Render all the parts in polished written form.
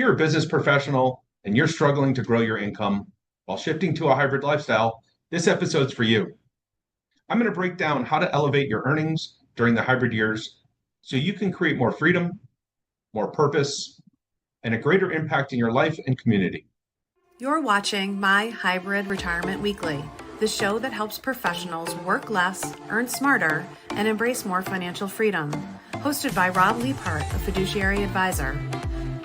you're a business professional and you're struggling to grow your income while shifting to a hybrid lifestyle, this episode's for you. I'm going to break down how to elevate your earnings during the hybrid years so you can create more freedom, more purpose, and a greater impact in your life and community. You're watching My Hybrid Retirement Weekly, the show that helps professionals work less, earn smarter, and embrace more financial freedom. Hosted by Rob Leiphart, a fiduciary advisor.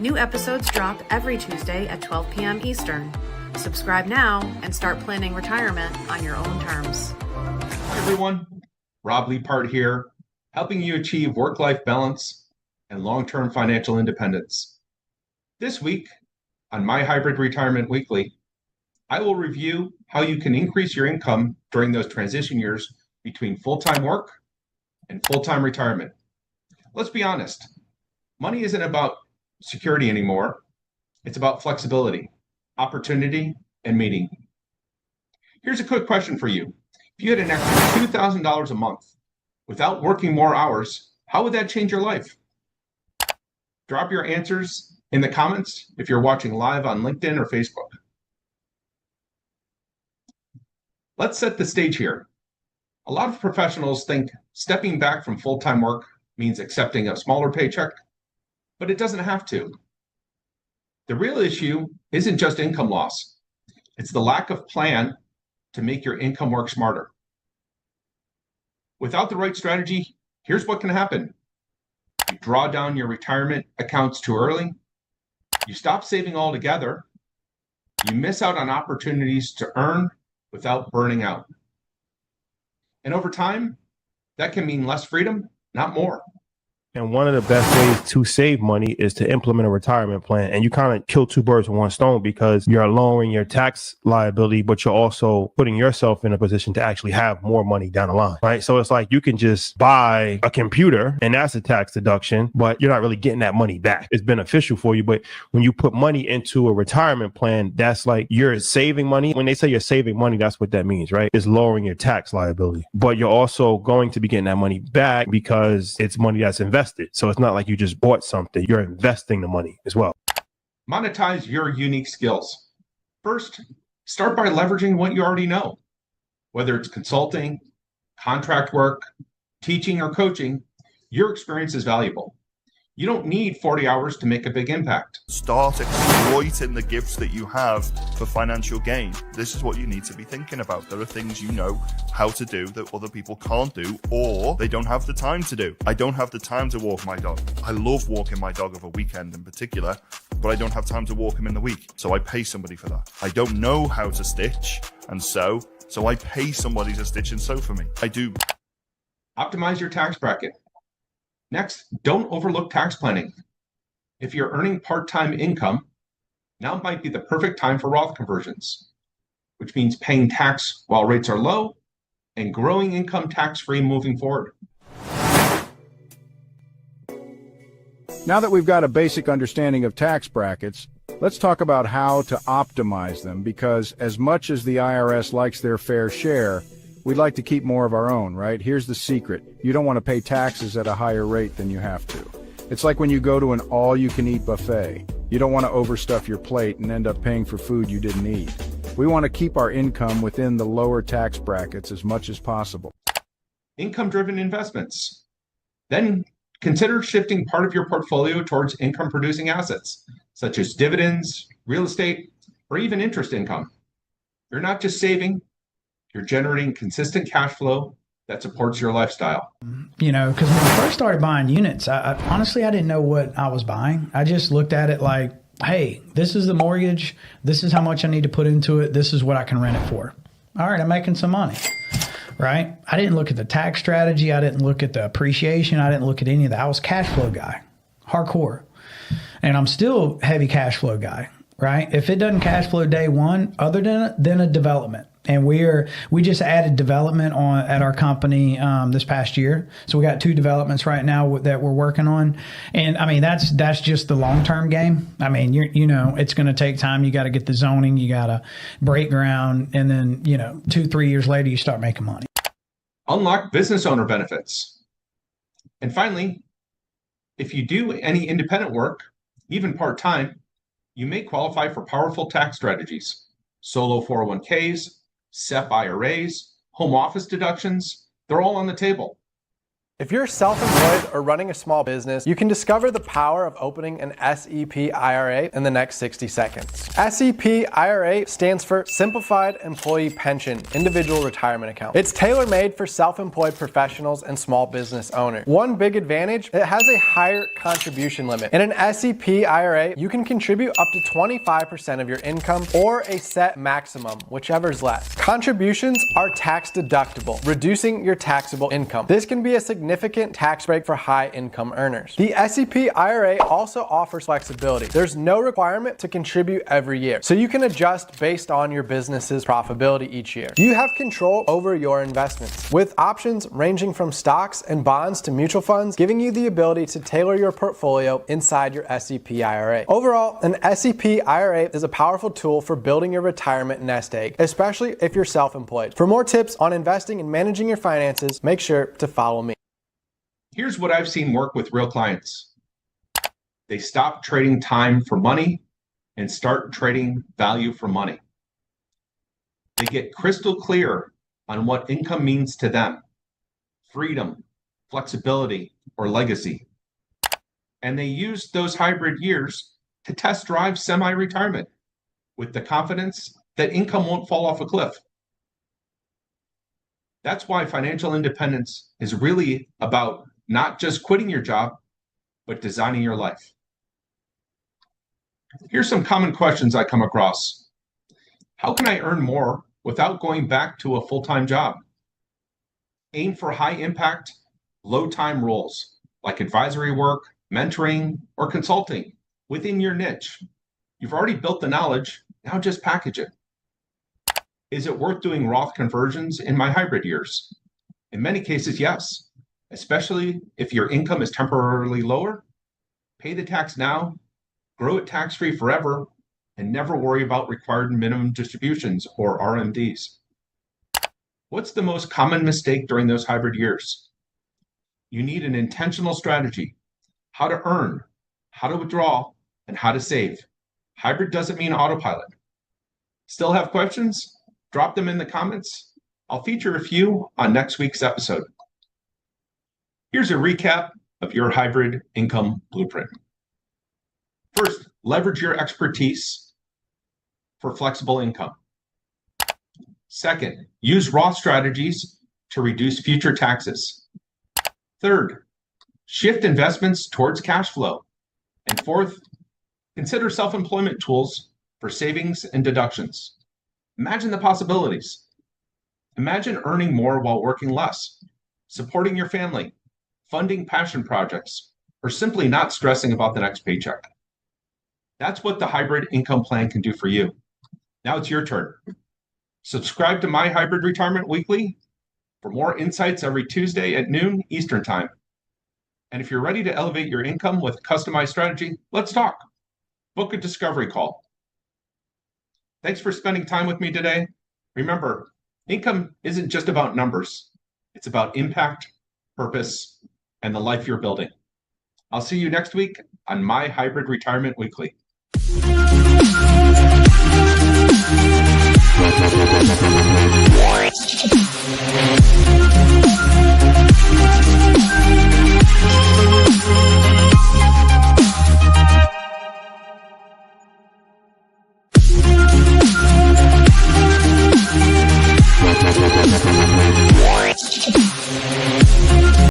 New episodes drop every Tuesday at 12 p.m. Eastern. Subscribe now and start planning retirement on your own terms. Hi everyone, Rob Leiphart here, helping you achieve work-life balance and long-term financial independence. This week, on My Hybrid Retirement Weekly, I will review how you can increase your income during those transition years between full-time work and full-time retirement. Let's be honest, money isn't about security anymore. It's about flexibility, opportunity, and meaning. Here's a quick question for you. If you had an extra $2,000 a month without working more hours, how would that change your life? Drop your answers in the comments if you're watching live on LinkedIn or Facebook. Let's set the stage here. A lot of professionals think stepping back from full-time work means accepting a smaller paycheck, but it doesn't have to. The real issue isn't just income loss. It's the lack of plan to make your income work smarter. Without the right strategy, here's what can happen. You draw down your retirement accounts too early. You stop saving altogether. You miss out on opportunities to earn without burning out. And over time, that can mean less freedom, not more. And one of the best ways to save money is to implement a retirement plan. And you kind of kill two birds with one stone because you're lowering your tax liability, but you're also putting yourself in a position to actually have more money down the line, right? So it's like you can just buy a computer and that's a tax deduction, but you're not really getting that money back. It's beneficial for you. But when you put money into a retirement plan, that's like you're saving money. When they say you're saving money, that's what that means, right? It's lowering your tax liability, but you're also going to be getting that money back because it's money that's invested. So it's not like you just bought something, you're investing the money as well. Monetize your unique skills. First, start by leveraging what you already know. Whether it's consulting, contract work, teaching, or coaching, your experience is valuable. You don't need 40 hours to make a big impact. Start exploiting the gifts that you have for financial gain. This is what you need to be thinking about. There are things you know how to do that other people can't do, or they don't have the time to do. I don't have the time to walk my dog. I love walking my dog over a weekend in particular, but I don't have time to walk him in the week. So I pay somebody for that. I don't know how to stitch and sew, so I pay somebody to stitch and sew for me. I do. Optimize your tax bracket. Next, don't overlook tax planning. If you're earning part-time income, now might be the perfect time for Roth conversions, which means paying tax while rates are low and growing income tax-free moving forward. Now that we've got a basic understanding of tax brackets, let's talk about how to optimize them, because as much as the IRS likes their fair share, we'd like to keep more of our own, right? Here's the secret. You don't want to pay taxes at a higher rate than you have to. It's like when you go to an all-you-can-eat buffet. You don't want to overstuff your plate and end up paying for food you didn't eat. We want to keep our income within the lower tax brackets as much as possible. Income-driven investments. Then consider shifting part of your portfolio towards income-producing assets, such as dividends, real estate, or even interest income. You're not just saving, you're generating consistent cash flow that supports your lifestyle. You know, because when I first started buying units, I honestly didn't know what I was buying. I just looked at it like, hey, this is the mortgage. This is how much I need to put into it. This is what I can rent it for. All right, I'm making some money, right? I didn't look at the tax strategy. I didn't look at the appreciation. I didn't look at any of that. I was cash flow guy, hardcore. And I'm still heavy cash flow guy, right? If it doesn't cash flow day one, other than a development. And we just added development at our company this past year. So we got 2 developments right now that we're working on. And I mean, that's just the long-term game. I mean, it's going to take time. You got to get the zoning, you got to break ground. And then, 2-3 years later, you start making money. Unlock business owner benefits. And finally, if you do any independent work, even part-time, You may qualify for powerful tax strategies, solo 401ks, SEP IRAs, home office deductions. They're all on the table. If you're self-employed or running a small business, you can discover the power of opening an SEP IRA in the next 60 seconds. SEP IRA stands for Simplified Employee Pension Individual Retirement Account. It's tailor-made for self-employed professionals and small business owners. One big advantage, it has a higher contribution limit. In an SEP IRA, you can contribute up to 25% of your income or a set maximum, whichever is less. Contributions are tax deductible, reducing your taxable income. This can be a significant tax break for high income earners. The SEP IRA also offers flexibility. There's no requirement to contribute every year, so you can adjust based on your business's profitability each year. You have control over your investments, with options ranging from stocks and bonds to mutual funds, giving you the ability to tailor your portfolio inside your SEP IRA. Overall, an SEP IRA is a powerful tool for building your retirement nest egg, especially if you're self-employed. For more tips on investing and managing your finances, make sure to follow me. Here's what I've seen work with real clients. They stop trading time for money and start trading value for money. They get crystal clear on what income means to them: freedom, flexibility, or legacy. And they use those hybrid years to test drive semi-retirement with the confidence that income won't fall off a cliff. That's why financial independence is really about not just quitting your job, but designing your life. Here's some common questions I come across. How can I earn more without going back to a full-time job? Aim for high-impact, low-time roles like advisory work, mentoring, or consulting within your niche. You've already built the knowledge, now just package it. Is it worth doing Roth conversions in my hybrid years? In many cases, yes. Especially if your income is temporarily lower. Pay the tax now, grow it tax-free forever, and never worry about required minimum distributions or RMDs. What's the most common mistake during those hybrid years? You need an intentional strategy: how to earn, how to withdraw, and how to save. Hybrid doesn't mean autopilot. Still have questions? Drop them in the comments. I'll feature a few on next week's episode. Here's a recap of your hybrid income blueprint. First, leverage your expertise for flexible income. Second, use Roth strategies to reduce future taxes. Third, shift investments towards cash flow. And fourth, consider self-employment tools for savings and deductions. Imagine the possibilities. Imagine earning more while working less, supporting your family, funding passion projects, or simply not stressing about the next paycheck. That's what the hybrid income plan can do for you. Now it's your turn. Subscribe to My Hybrid Retirement Weekly for more insights every Tuesday at noon Eastern Time. And if you're ready to elevate your income with a customized strategy, let's talk. Book a discovery call. Thanks for spending time with me today. Remember, income isn't just about numbers. It's about impact, purpose, and the life you're building. I'll see you next week on My Hybrid Retirement Weekly.